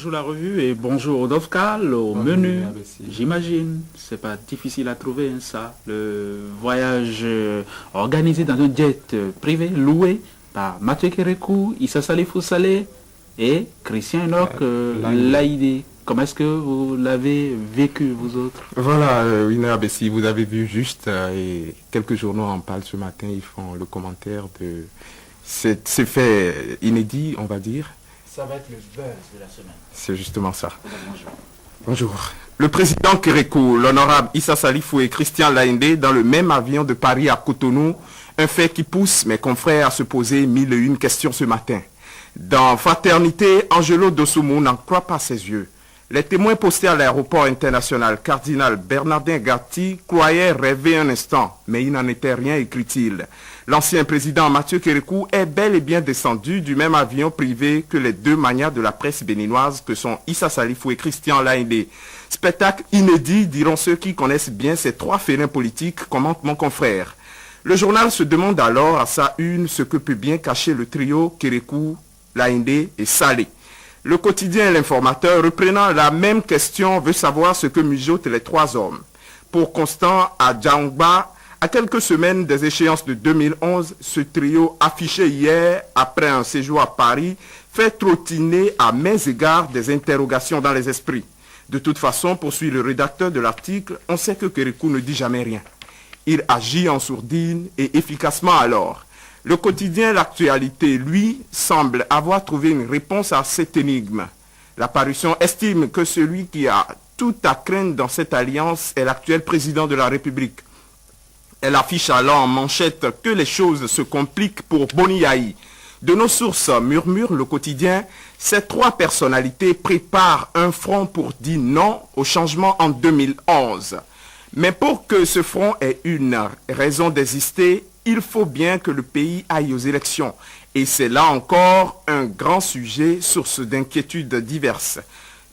Bonjour la revue et bonjour Dovkal au menu. J'imagine, c'est pas difficile à trouver ça. Le voyage organisé dans un jet privé loué par Mathieu Kérékou, Issa Salifou Saleh et Christian Enoch Laïdé. Comment est-ce que vous l'avez vécu, vous autres? Voilà, Winner Bessi, vous avez vu juste, et quelques journaux en parlent ce matin, ils font le commentaire de ces faits inédits, on va dire. Ça va être le buzz de la semaine. C'est justement ça. Bonjour. Bonjour. Le président Kérékou, l'honorable Issa Salifou et Christian Laïdé dans le même avion de Paris à Cotonou, un fait qui pousse mes confrères à se poser 1001 questions ce matin. Dans Fraternité, Angelo Dossoumo n'en croit pas ses yeux. Les témoins postés à l'aéroport international Cardinal Bernardin Gatti croyaient rêver un instant, mais il n'en était rien, écrit-il. L'ancien président Mathieu Kérékou est bel et bien descendu du même avion privé que les deux magnats de la presse béninoise que sont Issa Salifou et Christian Laïdé. Spectacle inédit, diront ceux qui connaissent bien ces trois félins politiques, commente mon confrère. Le journal se demande alors à sa une ce que peut bien cacher le trio Kérékou, Laïdé et Salé. Le quotidien L'Informateur, reprenant la même question, veut savoir ce que mijotent les trois hommes. Pour Constant Adjangba, à quelques semaines des échéances de 2011, ce trio affiché hier, après un séjour à Paris, fait trottiner à mains égards des interrogations dans les esprits. De toute façon, poursuit le rédacteur de l'article, on sait que Kérékou ne dit jamais rien. Il agit en sourdine et efficacement alors. Le quotidien L'Actualité, lui, semble avoir trouvé une réponse à cette énigme. La parution estime que celui qui a tout à craindre dans cette alliance est l'actuel président de la République. Elle affiche alors en manchette que les choses se compliquent pour Boniaï. De nos sources, murmure le quotidien, ces trois personnalités préparent un front pour dire non au changement en 2011. Mais pour que ce front ait une raison d'exister, il faut bien que le pays aille aux élections. Et c'est là encore un grand sujet, source d'inquiétudes diverses.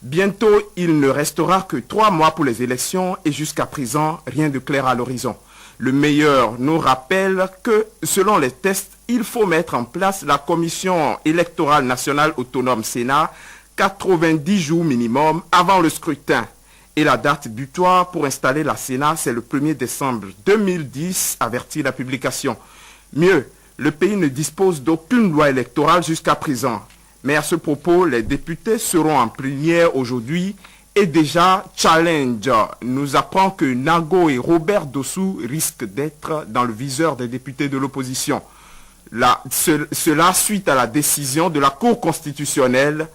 Bientôt, il ne restera que 3 mois pour les élections et jusqu'à présent, rien de clair à l'horizon. Le meilleur nous rappelle que, selon les tests, il faut mettre en place la Commission électorale nationale autonome Sénat 90 jours minimum avant le scrutin. Et la date butoir pour installer la Sénat, c'est le 1er décembre 2010, avertit la publication. Mieux, le pays ne dispose d'aucune loi électorale jusqu'à présent. Mais à ce propos, les députés seront en plénière aujourd'hui et déjà Challenge nous apprend que Nago et Robert Dossou risquent d'être dans le viseur des députés de l'opposition. Cela suite à la décision de la Cour constitutionnelle.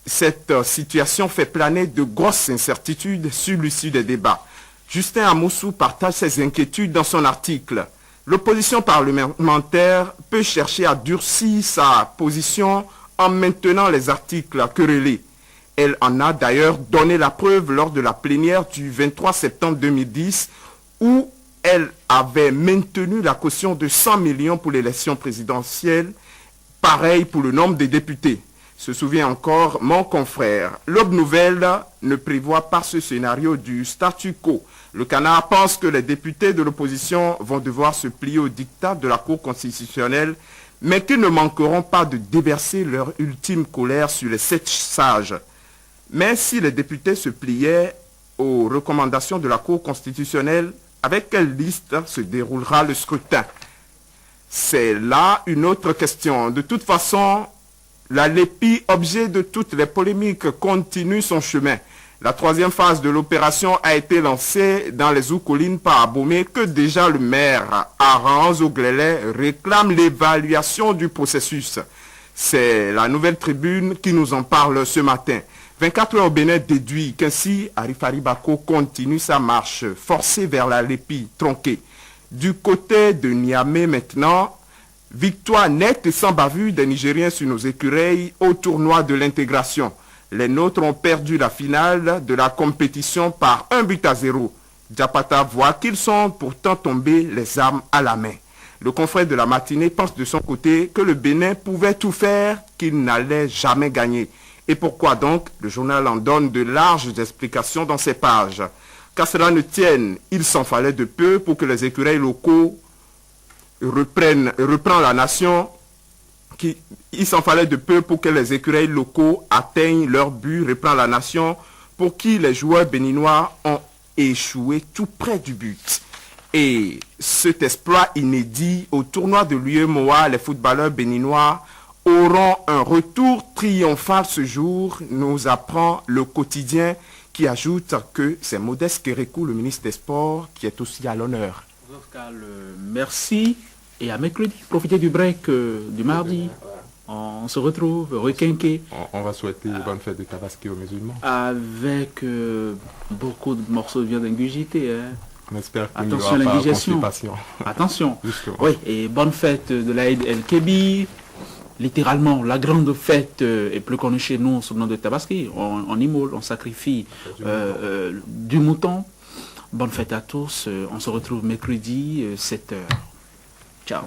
Cette situation fait planer de grosses incertitudes sur l'issue des débats. Justin Amoussou partage ses inquiétudes dans son article. L'opposition parlementaire peut chercher à durcir sa position en maintenant les articles querellés. Elle en a d'ailleurs donné la preuve lors de la plénière du 23 septembre 2010 où elle avait maintenu la caution de 100 millions pour l'élection présidentielle, pareil pour le nombre des députés. Se souvient encore mon confrère. L'Aube Nouvelle ne prévoit pas ce scénario du statu quo. Le Canard pense que les députés de l'opposition vont devoir se plier au diktat de la Cour constitutionnelle, mais qu'ils ne manqueront pas de déverser leur ultime colère sur les 7 sages. Mais si les députés se pliaient aux recommandations de la Cour constitutionnelle, avec quelle liste se déroulera le scrutin? C'est là une autre question. De toute façon, la LEPI, objet de toutes les polémiques, continue son chemin. La 3e phase de l'opération a été lancée dans les Oukolines par Abomey que déjà le maire Aran Oglele réclame l'évaluation du processus. C'est la Nouvelle Tribune qui nous en parle ce matin. 24 heures au Bénin déduit qu'ainsi Arifari Bako continue sa marche forcée vers la LEPI tronquée. Du côté de Niamey maintenant, victoire nette et sans bavure des Nigériens sur nos écureuils au tournoi de l'intégration. Les nôtres ont perdu la finale de la compétition par 1-0. Diapata voit qu'ils sont pourtant tombés les armes à la main. Le confrère de la matinée pense de son côté que le Bénin pouvait tout faire, qu'il n'allait jamais gagner. Et pourquoi donc? Le journal en donne de larges explications dans ses pages. Qu'à cela ne tienne, il s'en fallait de peu pour que les écureuils locaux reprend la nation il s'en fallait de peu pour que les écureuils locaux atteignent leur but, reprend la nation, pour qui les joueurs béninois ont échoué tout près du but. Et cet exploit inédit au tournoi de l'UEMOA, les footballeurs béninois auront un retour triomphal ce jour, nous apprend le quotidien, qui ajoute que c'est Modeste Kérékou, le ministre des Sports, qui est aussi à l'honneur. Merci et à mercredi. Profitez du break du mardi. On se retrouve requinqué. On va souhaiter une bonne fête de Tabaski aux musulmans. Avec beaucoup de morceaux de viande ingurgitée. Hein. On espère qu'il attention à l'indigestion. Attention. Justement. Oui, et bonne fête de l'Aïd El-Kébi. Littéralement, la grande fête est plus connue chez nous sous le nom de Tabaski. On immole, on sacrifie du mouton. Bonne fête à tous. On se retrouve mercredi, 7h. Ciao.